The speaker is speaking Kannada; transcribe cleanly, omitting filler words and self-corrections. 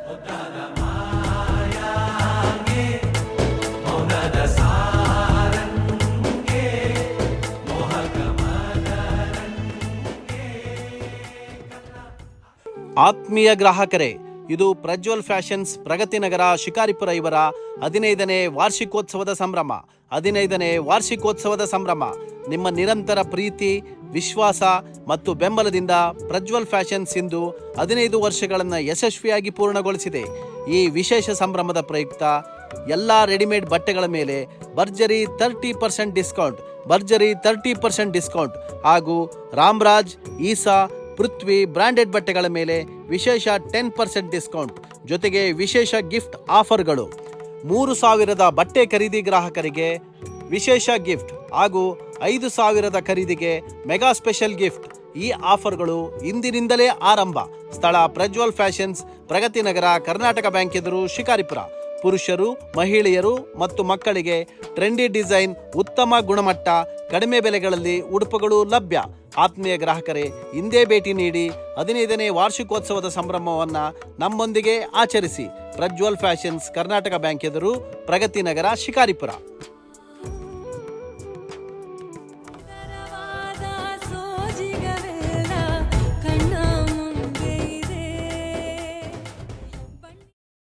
ಆತ್ಮೀಯ ಗ್ರಾಹಕರೇ, ಇದು ಪ್ರಜ್ವಲ್ ಫ್ಯಾಷನ್ಸ್ ಪ್ರಗತಿನಗರ ಶಿಕಾರಿಪುರ ಇವರ 15ನೇ ವಾರ್ಷಿಕೋತ್ಸವದ ಸಂಭ್ರಮ. 15ನೇ ವಾರ್ಷಿಕೋತ್ಸವದ ಸಂಭ್ರಮ ನಿಮ್ಮ ನಿರಂತರ ಪ್ರೀತಿ, ವಿಶ್ವಾಸ ಮತ್ತು ಬೆಂಬಲದಿಂದ ಪ್ರಜ್ವಲ್ ಫ್ಯಾಷನ್ಸ್ ಇಂದು 15 ವರ್ಷಗಳನ್ನು ಯಶಸ್ವಿಯಾಗಿ ಪೂರ್ಣಗೊಳಿಸಿದೆ. ಈ ವಿಶೇಷ ಸಂಭ್ರಮದ ಪ್ರಯುಕ್ತ ಎಲ್ಲ ರೆಡಿಮೇಡ್ ಬಟ್ಟೆಗಳ ಮೇಲೆ ಭರ್ಜರಿ 30% ಡಿಸ್ಕೌಂಟ್ ಹಾಗೂ ರಾಮ್ರಾಜ್, ಈಸಾ, ಪೃಥ್ವಿ ಬ್ರಾಂಡೆಡ್ ಬಟ್ಟೆಗಳ ಮೇಲೆ ವಿಶೇಷ 10% ಡಿಸ್ಕೌಂಟ್ ಜೊತೆಗೆ ವಿಶೇಷ ಗಿಫ್ಟ್ ಆಫರ್ಗಳು. 3,000 ಬಟ್ಟೆ ಖರೀದಿ ಗ್ರಾಹಕರಿಗೆ ವಿಶೇಷ ಗಿಫ್ಟ್ ಹಾಗೂ 5,000 ಖರೀದಿಗೆ ಮೆಗಾ ಸ್ಪೆಷಲ್ ಗಿಫ್ಟ್. ಈ ಆಫರ್ಗಳು ಇಂದಿನಿಂದಲೇ ಆರಂಭ. ಸ್ಥಳ ಪ್ರಜ್ವಲ್ ಫ್ಯಾಷನ್ಸ್, ಪ್ರಗತಿನಗರ, ಕರ್ನಾಟಕ ಬ್ಯಾಂಕ್ ಎದುರು, ಶಿಕಾರಿಪುರ. ಪುರುಷರು, ಮಹಿಳೆಯರು ಮತ್ತು ಮಕ್ಕಳಿಗೆ ಟ್ರೆಂಡಿ ಡಿಸೈನ್, ಉತ್ತಮ ಗುಣಮಟ್ಟ, ಕಡಿಮೆ ಬೆಲೆಗಳಲ್ಲಿ ಉಡುಪುಗಳು ಲಭ್ಯ. ಆತ್ಮೀಯ ಗ್ರಾಹಕರೇ, ಇಂದೇ ಭೇಟಿ ನೀಡಿ 15ನೇ ವಾರ್ಷಿಕೋತ್ಸವದ ಸಂಭ್ರಮವನ್ನು ನಮ್ಮೊಂದಿಗೆ ಆಚರಿಸಿ. ಪ್ರಜ್ವಲ್ ಫ್ಯಾಷನ್ಸ್, ಕರ್ನಾಟಕ ಬ್ಯಾಂಕ್ ಎದುರು, ಪ್ರಗತಿನಗರ, ಶಿಕಾರಿಪುರ.